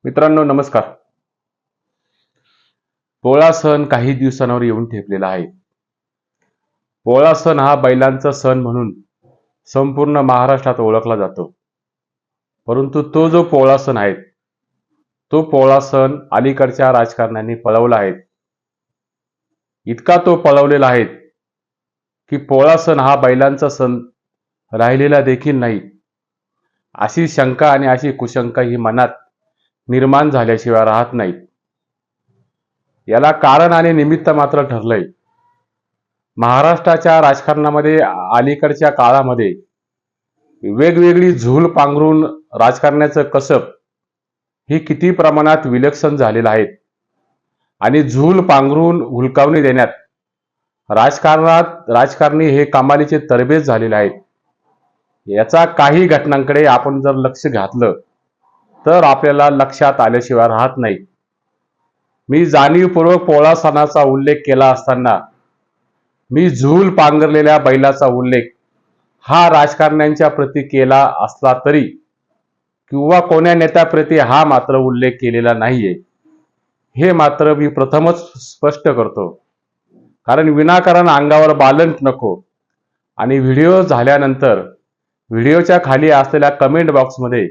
मित्रांनो नमस्कार. पोळा सण काही दिवसांवर येऊन ठेपलेला आहे. पोळा सण हा बैलांचा सण म्हणून संपूर्ण महाराष्ट्रात ओळखला जातो. परंतु तो जो पोळा सण आहे, तो पोळा सण अलीकडच्या राजकारण्यांनी पळवला आहे. इतका तो पळवलेला आहे की पोळा सण हा बैलांचा सण राहिलेला देखील नाही, अशी शंका आणि अशी कुशंका ही मनात निर्माण झाल्याशिवाय राहत नाही. याला कारण आणि निमित्त मात्र ठरलंय. महाराष्ट्राच्या राजकारणामध्ये अलीकडच्या काळामध्ये वेगवेगळी झूल पांघरून राजकारण्याचं कसब ही किती प्रमाणात विलक्षण झालेलं आहे आणि झूल पांघरून हुलकावणी देण्यात राजकारणी हे कमालीचे तरबेज झालेले आहेत. याचा काही घटनांकडे आपण जर लक्ष घातलं तर आपल्याला लक्षात आल्याशिवाय राहत नाही. मी जाणीवपूर्वक पोळा सणाचा उल्लेख केला असताना मी झूल पांघरलेल्या बैलाचा उल्लेख हा राजकारण्यांच्या प्रती केला असला तरी किंवा कोण्या नेत्याप्रती हा मात्र उल्लेख केलेला नाहीये, हे मात्र मी प्रथमच स्पष्ट करतो. कारण विनाकारण अंगावर बालंट नको. आणि व्हिडिओ झाल्यानंतर व्हिडिओच्या खाली असलेल्या कमेंट बॉक्समध्ये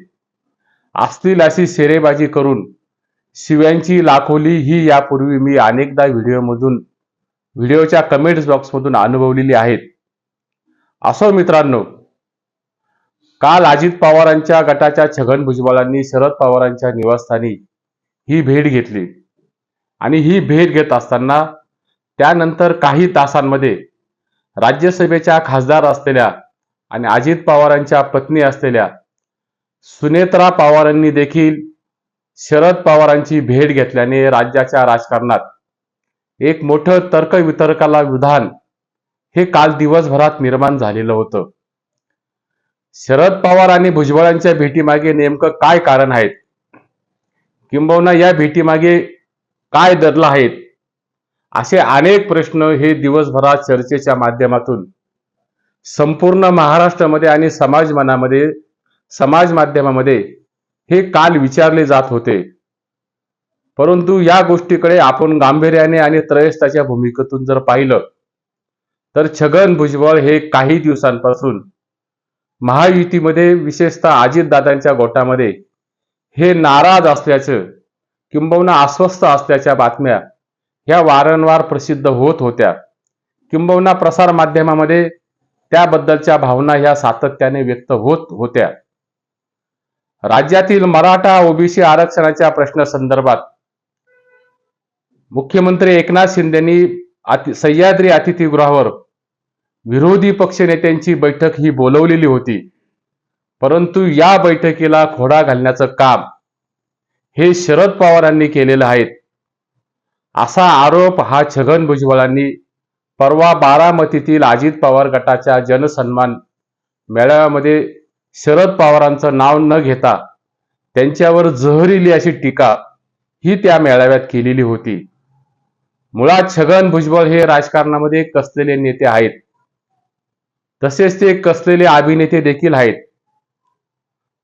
असतील अशी शेरेबाजी करून शिव्यांची लाखोली ही यापूर्वी मी अनेकदा व्हिडिओच्या कमेंट्स बॉक्समधून अनुभवलेली आहेत. असो मित्रांनो, काल अजित पवारांच्या गटाच्या छगन भुजबळांनी शरद पवारांच्या निवासस्थानी ही भेट घेतली आणि ही भेट घेत असताना त्यानंतर काही तासांमध्ये राज्यसभेच्या खासदार असलेल्या आणि अजित पवारांच्या पत्नी असलेल्या सुनेत्रा पवारांनी देखील शरद पवारांची भेट घेतल्याने राज्याच्या राजकारणात एक मोठं तर्कवितर्काला विधान हे काल दिवसभरात निर्माण झालेलं होतं. शरद पवार आणि भुजबळांच्या भेटीमागे नेमकं काय कारण आहेत, किंबहुना या भेटीमागे काय दडलं आहेत, असे अनेक प्रश्न हे दिवसभरात चर्चेच्या माध्यमातून संपूर्ण महाराष्ट्रामध्ये आणि समाज माध्यमामध्ये हे काल विचारले जात होते. परंतु या गोष्टीकडे आपण गांभीर्याने आणि त्रयस्थाच्या भूमिकेतून जर पाहिलं तर छगन भुजबळ हे काही दिवसांपासून महायुतीमध्ये विशेषतः अजितदादांच्या गोटामध्ये हे नाराज असल्याचं किंबहुना अस्वस्थ असल्याच्या बातम्या ह्या वारंवार प्रसिद्ध होत होत्या. किंबहुना प्रसार माध्यमामध्ये त्याबद्दलच्या भावना ह्या सातत्याने व्यक्त होत होत्या. राज्यातील मराठा ओबीसी आरक्षणाच्या प्रश्नासंदर्भात मुख्यमंत्री एकनाथ शिंदेंनी सह्याद्री अतिथीगृहावर विरोधी पक्षनेत्यांची बैठक ही बोलवलेली होती. परंतु या बैठकीला खोडा घालण्याचं काम हे शरद पवारांनी केलेलं आहे, असा आरोप हा छगन भुजबळांनी परवा बारामतीतील अजित पवार गटाच्या जनसन्मान मेळाव्यामध्ये शरद पवारांचं नाव न घेता त्यांच्यावर जहरीली अशी टीका ही त्या मेळाव्यात केलेली होती. मुळात छगन भुजबळ हे राजकारणामध्ये कसलेले नेते आहेत, तसेच ते कसलेले अभिनेते देखील आहेत.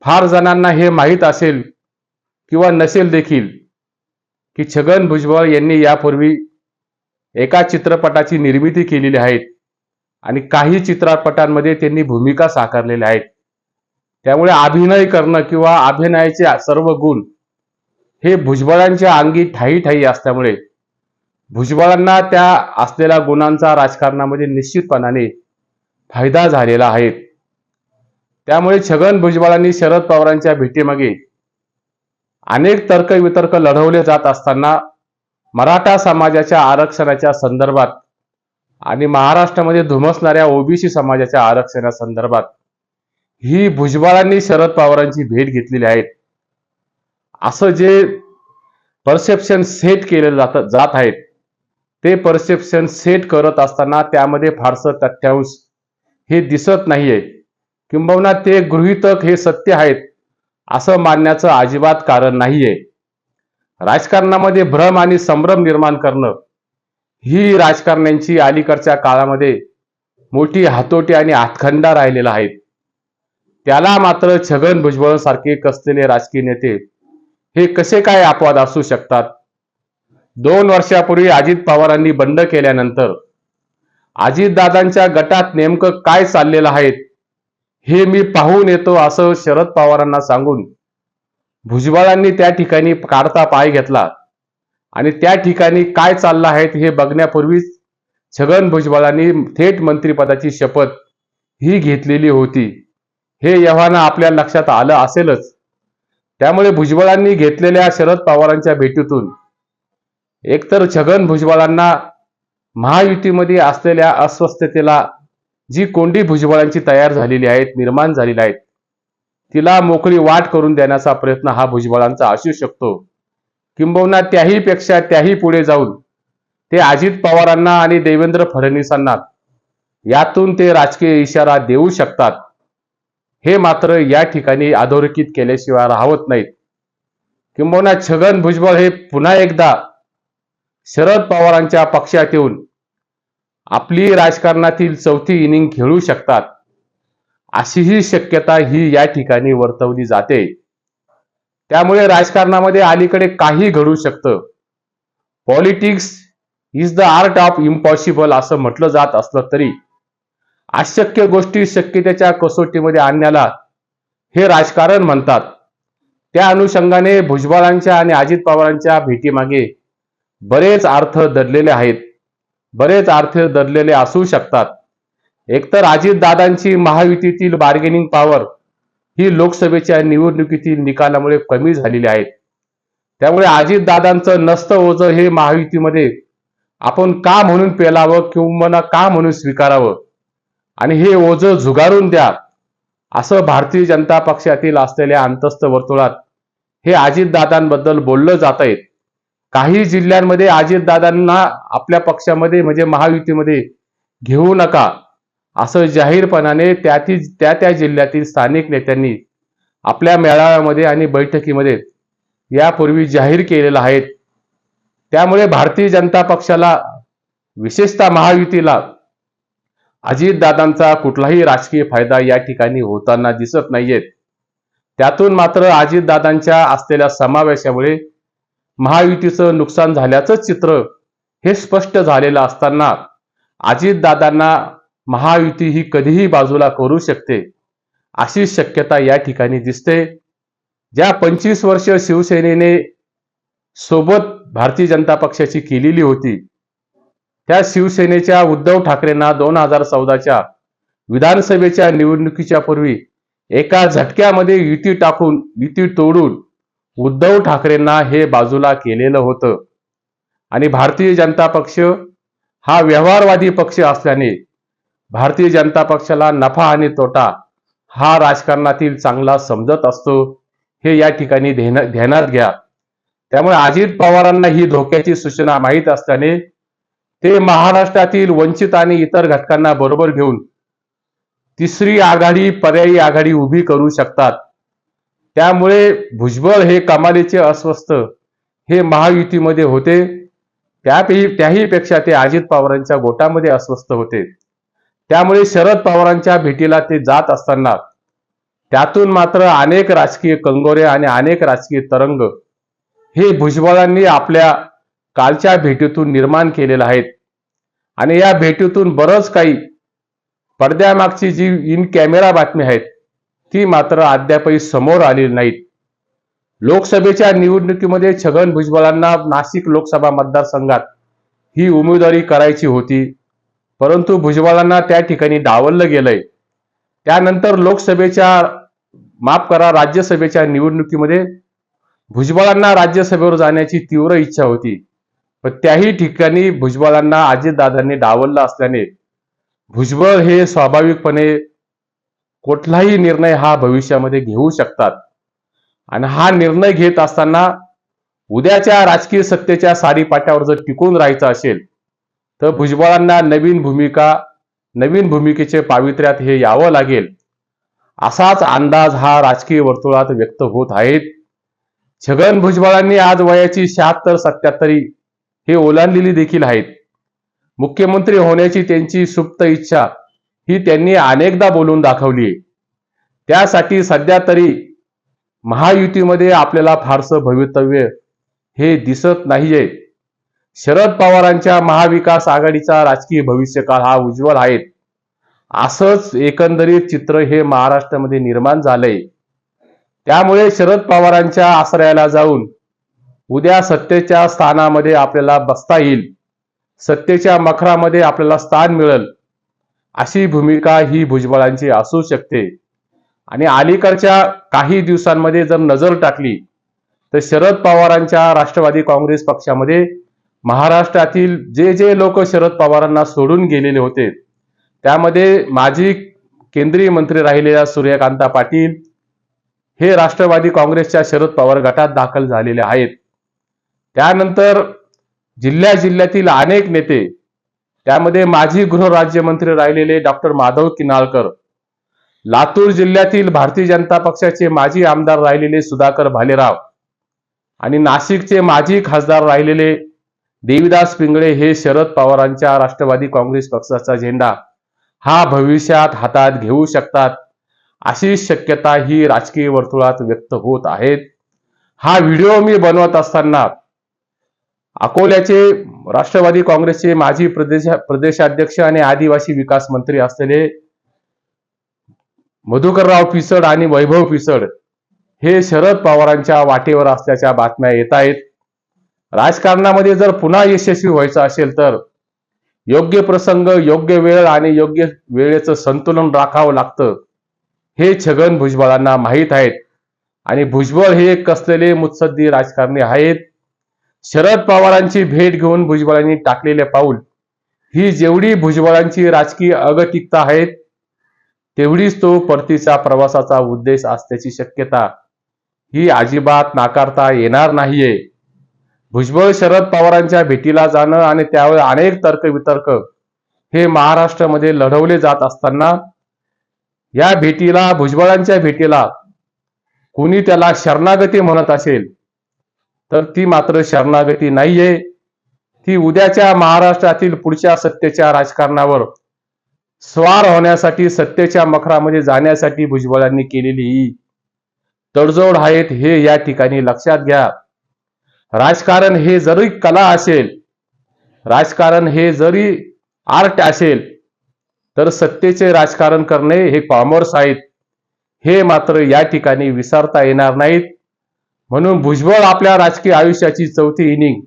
फार जणांना हे माहीत असेल किंवा नसेल देखील की छगन भुजबळ यांनी यापूर्वी एका चित्रपटाची निर्मिती केलेली आहे आणि काही चित्रपटांमध्ये त्यांनी भूमिका साकारलेल्या आहेत. त्यामुळे अभिनय करणं किंवा अभिनयाचे सर्व गुण हे भुजबळांच्या अंगी ठायी ठायी असल्यामुळे भुजबळांना त्या असलेल्या गुणांचा राजकारणामध्ये निश्चितपणाने फायदा झालेला आहे. त्यामुळे छगन भुजबळांनी शरद पवारांच्या भेटीमागे अनेक तर्कवितर्क लढवले जात असताना मराठा समाजाच्या आरक्षणाच्या संदर्भात आणि महाराष्ट्रामध्ये धुमसणाऱ्या ओबीसी समाजाच्या आरक्षणासंदर्भात ही भुजबळांनी शरद पवारांची भेट घेतलेली आहे असं जे परसेप्शन सेट केले जात आहेत, ते परसेप्शन सेट करत असताना त्यामध्ये फारसं तथ्यांश हे दिसत नाहीये. किंबहुना ते गृहीतक हे सत्य आहेत असं मानण्याचं अजिबात कारण नाहीये. राजकारणामध्ये भ्रम आणि संभ्रम निर्माण करणं ही राजकारण्यांची अलीकडच्या काळामध्ये मोठी हातोटी आणि हातखंडा राहिलेला आहे. त्याला मात्र छगन भुजबळ सारखे कसलेले राजकीय नेते हे कसे काय अपवाद असू शकतात? 2 वर्षापूर्वी अजित पवारांनी बंड केल्यानंतर अजितदादांच्या गटात नेमकं काय चाललेलं आहे हे मी पाहून येतो असं शरद पवारांना सांगून भुजबळांनी त्या ठिकाणी काढता पाय घेतला आणि त्या ठिकाणी काय चाललं आहे हे बघण्यापूर्वीच छगन भुजबळांनी थेट मंत्रिपदाची शपथ ही घेतलेली होती. हे एव्हाना आपल्या लक्षात आलं असेलच. त्यामुळे भुजबळांनी घेतलेल्या शरद पवारांच्या भेटीतून एकतर छगन भुजबळांना महायुतीमध्ये असलेल्या अस्वस्थतेला जी कोंडी भुजबळांची तयार झालेली आहे, निर्माण झालेली आहे, तिला मोकळी वाट करून देण्याचा प्रयत्न हा भुजबळांचा असू शकतो. किंबहुना त्याही पुढे जाऊन ते अजित पवारांना आणि देवेंद्र फडणवीसांना यातून ते राजकीय इशारा देऊ शकतात. हे मात्र या ठिकाणी अधोरेखित केल्याशिवाय राहत नाहीत. किंबहुना छगन भुजबळ हे पुन्हा एकदा शरद पवारांच्या पक्षात येऊन आपली राजकारणातील चौथी इनिंग खेळू शकतात, अशीही शक्यता ही या ठिकाणी वर्तवली जाते. त्यामुळे राजकारणामध्ये अलीकडे काही घडू शकतं. Politics is the art of impossible असं म्हटलं जात असलं तरी अशक्य गोष्टी शक्यतेच्या कसोटीमध्ये आणण्याला हे राजकारण म्हणतात. त्या अनुषंगाने भुजबळांच्या आणि अजित पवारांच्या भेटीमागे बरेच अर्थ दडलेले आहेत, बरेच अर्थ दडलेले असू शकतात. एकतर अजितदादांची महायुतीतील बार्गेनिंग पॉवर ही लोकसभेच्या निवडणुकीतील निकालामुळे कमी झालेली आहे. त्यामुळे अजितदादांचं नसतं ओझं हे महायुतीमध्ये आपण का म्हणून पेलावं किंवा का म्हणून स्वीकारावं आणि हे ओझं झुगारून द्या असं भारतीय जनता पक्षातील असलेल्या अंतस्थ वर्तुळात हे अजितदादांबद्दल बोललं जात आहे. काही जिल्ह्यांमध्ये अजितदादांना आपल्या पक्षामध्ये म्हणजे महायुतीमध्ये घेऊ नका असं जाहीरपणाने त्या जिल्ह्यातील स्थानिक नेत्यांनी आपल्या मेळाव्यामध्ये आणि बैठकीमध्ये यापूर्वी जाहीर केलेलं आहे. त्यामुळे भारतीय जनता पक्षाला विशेषतः महायुतीला अजितदादांचा कुठलाही राजकीय फायदा या ठिकाणी होताना दिसत नाहीयेत. त्यातून मात्र अजितदादांच्या असलेल्या समावेशामुळे महायुतीचं नुकसान झाल्याचं चित्र हे स्पष्ट झालेलं असताना अजितदादांना महायुती ही कधीही बाजूला करू शकते अशी शक्यता या ठिकाणी दिसते. ज्या 25 वर्ष शिवसेनेने सोबत भारतीय जनता पक्षाची केलेली होती, त्या शिवसेनेच्या उद्धव ठाकरेंना 2014च्या विधानसभेच्या निवडणुकीच्या पूर्वी एका झटक्यामध्ये युती तोडून उद्धव ठाकरेंना हे बाजूला केलेलं होतं. आणि भारतीय जनता पक्ष हा व्यवहारवादी पक्ष असल्याने भारतीय जनता पक्षाला नफा आणि तोटा हा राजकारणातील चांगला समजत असतो, हे या ठिकाणी ध्यानात घ्या. त्यामुळे अजित पवारांना ही धोक्याची सूचना माहीत असल्याने ते महाराष्ट्रातील वंचित आणि इतर घटकांना बरोबर घेऊन तिसरी आघाडी, पर्यायी आघाडी उभी करू शकतात. त्यामुळे भुजबळ हे कमालीचे अस्वस्थ हे महायुतीमध्ये होते, त्याहीपेक्षा ते अजित पवारांच्या गोटामध्ये अस्वस्थ होते. त्यामुळे शरद पवारांच्या भेटीला ते जात असताना त्यातून मात्र अनेक राजकीय कंगोरे आणि अनेक राजकीय तरंग हे भुजबळांनी आपल्या कालच्या भेटीतून निर्माण केलेले आहेत. आणि या भेटीतून बरंच काही पडद्यामागची जी इन कॅमेरा बातमी आहेत ती मात्र अद्यापही समोर आलेली नाहीत. लोकसभेच्या निवडणुकीमध्ये छगन भुजबळांना नाशिक लोकसभा मतदारसंघात ही उमेदवारी करायची होती, परंतु भुजबळांना त्या ठिकाणी डावललं गेलंय. त्यानंतर राज्यसभेच्या निवडणुकीमध्ये भुजबळांना राज्यसभेवर जाण्याची तीव्र इच्छा होती, पण त्याही ठिकाणी भुजबळांना अजितदादांनी डावललं असल्याने भुजबळ हे स्वाभाविकपणे कुठलाही निर्णय हा भविष्यामध्ये घेऊ शकतात. आणि हा निर्णय घेत असताना उद्याच्या राजकीय सत्तेच्या सारीपाट्यावर जर टिकून राहायचं असेल तर भुजबळांना नवीन भूमिकेचे पावित्र्यात हे यावं लागेल, असाच अंदाज हा राजकीय वर्तुळात व्यक्त होत आहेत. छगन भुजबळांनी आज वयाची 76-77 हे ओलांडलेली देखील आहेत. मुख्यमंत्री होण्याची त्यांची सुप्त इच्छा ही त्यांनी अनेकदा बोलून दाखवली. त्यासाठी सध्या तरी महायुतीमध्ये आपल्याला फारसं भवितव्य हे दिसत नाहीये. शरद पवारांच्या महाविकास आघाडीचा राजकीय भविष्यकाळ हा उज्ज्वल आहे, असंच एकंदरीत चित्र हे महाराष्ट्रामध्ये निर्माण झालंय. त्यामुळे शरद पवारांच्या आश्रयाला जाऊन उद्या सत्तेच्या स्थानामध्ये आपल्याला बसता येईल, सत्तेच्या मखरामध्ये आपल्याला स्थान मिळेल, अशी भूमिका ही भुजबळांची असू शकते. आणि अलीकडच्या काही दिवसांमध्ये जर नजर टाकली तर शरद पवारांच्या राष्ट्रवादी काँग्रेस पक्षामध्ये महाराष्ट्रातील जे लोक शरद पवारांना सोडून गेलेले होते, त्यामध्ये माजी केंद्रीय मंत्री राहिलेल्या सूर्यकांता पाटील हे राष्ट्रवादी काँग्रेसच्या शरद पवार गटात दाखल झालेले आहेत. त्यानंतर जिल्ह्यातील अनेक नेते, त्यामध्ये माजी गृहराज्यमंत्री राहिलेले डॉक्टर माधव किनाळकर, लातूर जिल्ह्यातील भारतीय जनता पक्षाचे माजी आमदार राहिलेले सुधाकर भालेराव आणि नाशिकचे माजी खासदार राहिलेले देवीदास पिंगळे हे शरद पवारांच्या राष्ट्रवादी काँग्रेस पक्षाचा झेंडा हा भविष्यात हातात घेऊ शकतात, अशी शक्यता ही राजकीय वर्तुळात व्यक्त होत आहेत. हा व्हिडिओ मी बनवत असताना अकोल्याचे राष्ट्रवादी काँग्रेसचे माजी प्रदेशाध्यक्ष आणि आदिवासी विकास मंत्री असलेले मधुकरराव पिचड आणि वैभव पिचड हे शरद पवारांच्या वाटेवर असल्याच्या बातम्या येत आहेत. राजकारणामध्ये जर पुन्हा यशस्वी व्हायचं असेल तर योग्य प्रसंग, योग्य वेळ आणि योग्य वेळेचं संतुलन राखावं लागतं, हे छगन भुजबळांना माहीत आहेत. आणि भुजबळ हे कसलेले मुत्सद्दी राजकारणी आहेत. शरद पवारांची भेट घेऊन भुजबळांनी टाकलेले पाऊल ही जेवढी भुजबळांची राजकीय अगतिकता आहे, तेवढीच तो परतीच्या प्रवासाचा उद्देश असल्याची शक्यता ही अजिबात नाकारता येणार नाहीये. भुजबळ शरद पवारांच्या भेटीला जाणं आणि त्यावर अनेक तर्कवितर्क हे महाराष्ट्रामध्ये लढवले जात असताना या भेटीला, भुजबळांच्या भेटीला कुणी त्याला शरणागती म्हणत असेल तर ती मात्र शरणागती नाहीये. ती उद्याच्या महाराष्ट्रातील पुढच्या सत्तेच्या राजकारणावर स्वार होण्यासाठी, सत्तेच्या मखरामध्ये जाण्यासाठी भुजबळांनी केलेली ही तडजोड आहेत, हे या ठिकाणी लक्षात घ्या. राजकारण हे जरी कला असेल, राजकारण हे जरी आर्ट असेल, तर सत्तेचे राजकारण करणे हे कॉमर्स आहेत, हे मात्र या ठिकाणी विसरता येणार नाहीत. म्हणून भुजबळ आपल्या राजकीय आयुष्याची चौथी इनिंग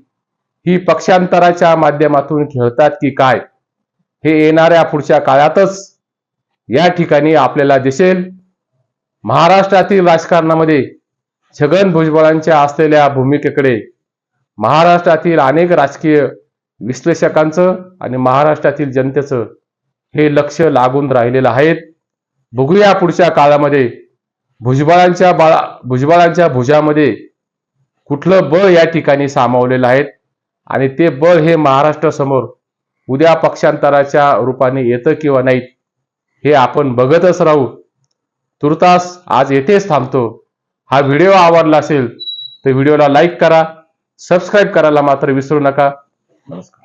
ही पक्षांतराच्या माध्यमातून खेळतात की काय, हे येणाऱ्या पुढच्या काळातच या ठिकाणी आपल्याला दिसेल. महाराष्ट्रातील राजकारणामध्ये छगन भुजबळांच्या असलेल्या भूमिकेकडे महाराष्ट्रातील अनेक राजकीय विश्लेषकांचं आणि महाराष्ट्रातील जनतेचं हे लक्ष लागून राहिलेलं आहे. बघूया पुढच्या काळामध्ये भुजबळांच्या भुजामध्ये कुठलं बळ या ठिकाणी सामावलेलं आहे आणि ते बळ हे महाराष्ट्रासमोर उद्या पक्षांतराच्या रूपाने येतं किंवा नाही, हे आपण बघतच राहू. तुर्तास आज येथेच थांबतो. हा व्हिडिओ आवडला असेल तर व्हिडिओला लाईक करा, सबस्क्राईब करायला मात्र विसरू नका. नमस्कार.